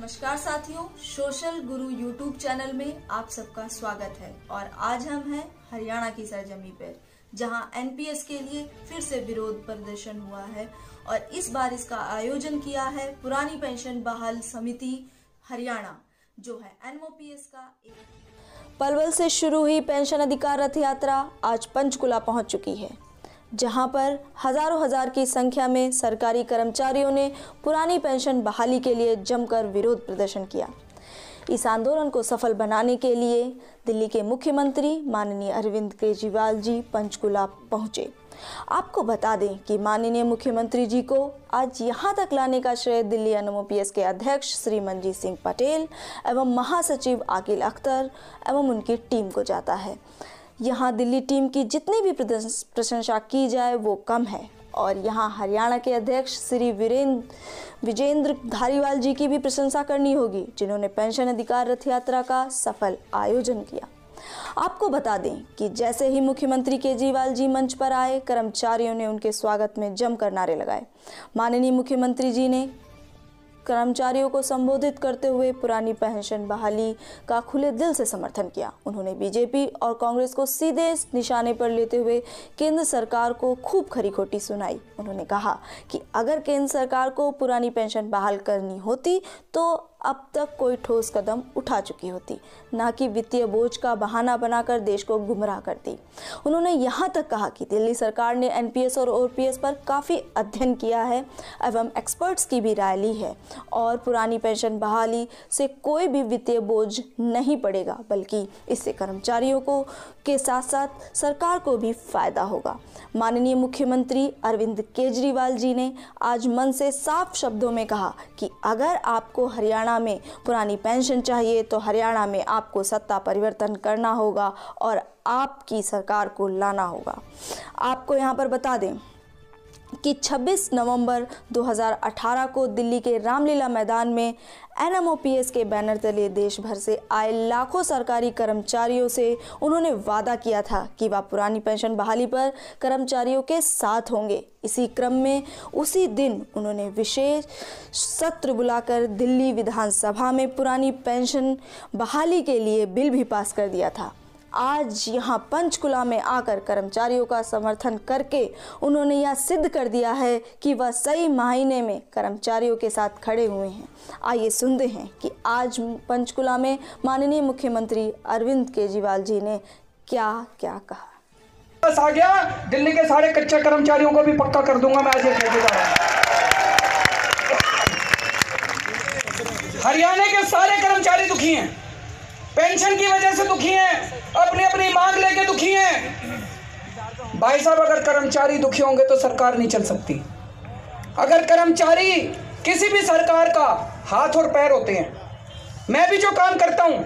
नमस्कार साथियों, सोशल गुरु YouTube channel में आप सबका स्वागत है। और आज हम हैं हरियाणा की सरजमी पर, जहां एनपीएस के लिए फिर से विरोध प्रदर्शन हुआ है और इस बार इसका आयोजन किया है पुरानी पेंशन बहाल समिति हरियाणा, जो है एनओपीएस का पलवल से शुरू हुई पेंशन अधिकार रथ यात्रा आज पंचकुला पहुंच चुकी है, जहां पर हजारों हजार की संख्या में सरकारी कर्मचारियों ने पुरानी पेंशन बहाली के लिए जमकर विरोध प्रदर्शन किया। इस आंदोलन को सफल बनाने के लिए दिल्ली के मुख्यमंत्री माननीय अरविंद केजरीवाल जी पंचकुला पहुंचे। आपको बता दें कि माननीय मुख्यमंत्री जी को आज यहां तक लाने का श्रेय दिल्ली एनओपीएस के अध्यक्ष श्री मनजीत सिंह पटेल एवं महासचिव आकिल अख्तर एवं उनकी टीम को जाता है। यहाँ दिल्ली टीम की जितनी भी प्रशंसा की जाए वो कम है और यहाँ हरियाणा के अध्यक्ष श्री विजेंद्र धारीवाल जी की भी प्रशंसा करनी होगी, जिन्होंने पेंशन अधिकार रथ यात्रा का सफल आयोजन किया। आपको बता दें कि जैसे ही मुख्यमंत्री केजरीवाल जी मंच पर आए, कर्मचारियों ने उनके स्वागत में जमकर नारे लगाए। माननीय मुख्यमंत्री जी ने कर्मचारियों को संबोधित करते हुए पुरानी पेंशन बहाली का खुले दिल से समर्थन किया। उन्होंने बीजेपी और कांग्रेस को सीधे निशाने पर लेते हुए केंद्र सरकार को खूब खरी खोटी सुनाई। उन्होंने कहा कि अगर केंद्र सरकार को पुरानी पेंशन बहाल करनी होती तो अब तक कोई ठोस कदम उठा चुकी होती, ना कि वित्तीय बोझ का बहाना बनाकर देश को गुमराह करती। उन्होंने यहाँ तक कहा कि दिल्ली सरकार ने एनपीएस और ओपीएस पर काफ़ी अध्ययन किया है एवं एक्सपर्ट्स की भी राय ली है और पुरानी पेंशन बहाली से कोई भी वित्तीय बोझ नहीं पड़ेगा, बल्कि इससे कर्मचारियों को के साथ साथ सरकार को भी फायदा होगा। माननीय मुख्यमंत्री अरविंद केजरीवाल जी ने आज मन से साफ शब्दों में कहा कि अगर आपको हरियाणा में पुरानी पेंशन चाहिए तो हरियाणा में आपको सत्ता परिवर्तन करना होगा और आपकी सरकार को लाना होगा। आपको यहाँ पर बता दें कि 26 नवंबर 2018 को दिल्ली के रामलीला मैदान में एनएमओपीएस के बैनर तले देश भर से आए लाखों सरकारी कर्मचारियों से उन्होंने वादा किया था कि वह पुरानी पेंशन बहाली पर कर्मचारियों के साथ होंगे। इसी क्रम में उसी दिन उन्होंने विशेष सत्र बुलाकर दिल्ली विधानसभा में पुरानी पेंशन बहाली के लिए बिल भी पास कर दिया था। आज यहाँ पंचकुला में आकर कर्मचारियों का समर्थन करके उन्होंने यह सिद्ध कर दिया है कि वह सही मायने में कर्मचारियों के साथ खड़े हुए हैं। आइए सुनते हैं कि आज पंचकुला में माननीय मुख्यमंत्री अरविंद केजरीवाल जी ने क्या क्या कहा। बस आ गया, दिल्ली के सारे कच्चे कर्मचारियों को भी पक्का कर दूंगा मैं आज ये कहूंगा। हरियाणा के सारे कर्मचारी दुखी हैं, पेंशन की वजह से दुखी हैं, अपनी अपनी मांग लेके दुखी हैं। भाई साहब, अगर कर्मचारी दुखी होंगे तो सरकार नहीं चल सकती। अगर कर्मचारी किसी भी सरकार का हाथ और पैर होते हैं। मैं भी जो काम करता हूं,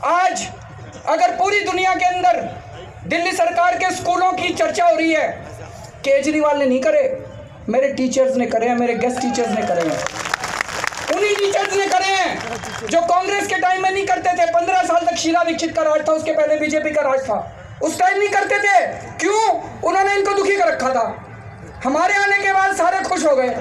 आज अगर पूरी दुनिया के अंदर दिल्ली सरकार के स्कूलों की चर्चा हो रही है, केजरीवाल ने नहीं करे, मेरे टीचर्स ने करे हैं, मेरे गेस्ट टीचर्स ने करे हैं, उन्हीं टीचर्स ने करे हैं जो कांग्रेस के टाइम में नहीं करते थे। 15 साल तक शीला दीक्षित का राज था, उसके पहले बीजेपी का राज था, उस टाइम नहीं करते थे। क्यों? उन्होंने इनको दुखी कर रखा था। हमारे आने के बाद सारे खुश हो गए,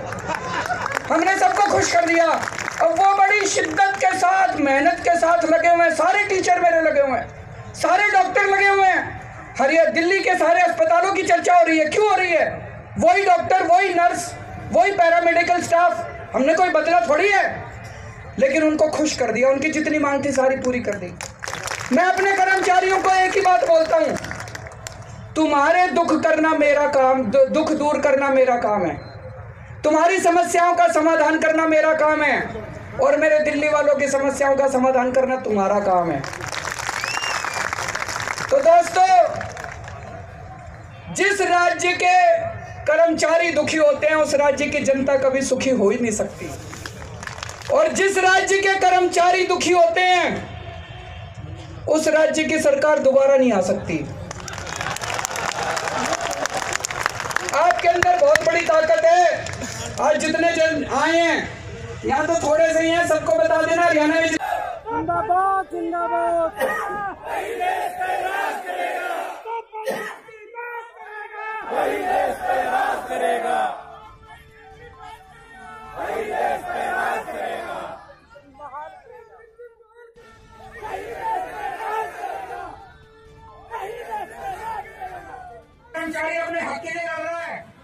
हमने सबको खुश कर दिया। अब वो बड़ी शिद्दत के साथ, मेहनत के साथ लगे हुए हैं। सारे टीचर मेरे लगे हुए हैं, सारे डॉक्टर लगे हुए हैं। हरियाणा दिल्ली के सारे अस्पतालों की चर्चा हो रही है। क्यों हो रही है? वही डॉक्टर, वही नर्स, वही पैरामेडिकल स्टाफ, हमने कोई बदला थोड़ी है, लेकिन उनको खुश कर दिया। उनकी जितनी मांग थी सारी पूरी कर दी। मैं अपने कर्मचारियों को एक ही बात बोलता हूं, तुम्हारे दुख करना मेरा काम, दुख दूर करना मेरा काम है, तुम्हारी समस्याओं का समाधान करना मेरा काम है और मेरे दिल्ली वालों की समस्याओं का समाधान करना तुम्हारा काम है। तो दोस्तों, जिस राज्य के कर्मचारी दुखी होते हैं उस राज्य की जनता कभी सुखी हो ही नहीं सकती, और जिस राज्य के कर्मचारी दुखी होते हैं उस राज्य की सरकार दोबारा नहीं आ सकती। आपके अंदर बहुत बड़ी ताकत है। आज जितने जन आए हैं, यहाँ तो थोड़े से ही हैं, सबको बता देना हरियाणा में जिंदाबाद जिंदाबाद। कर्मचारी अपने हक के लिए लड़ रहा है।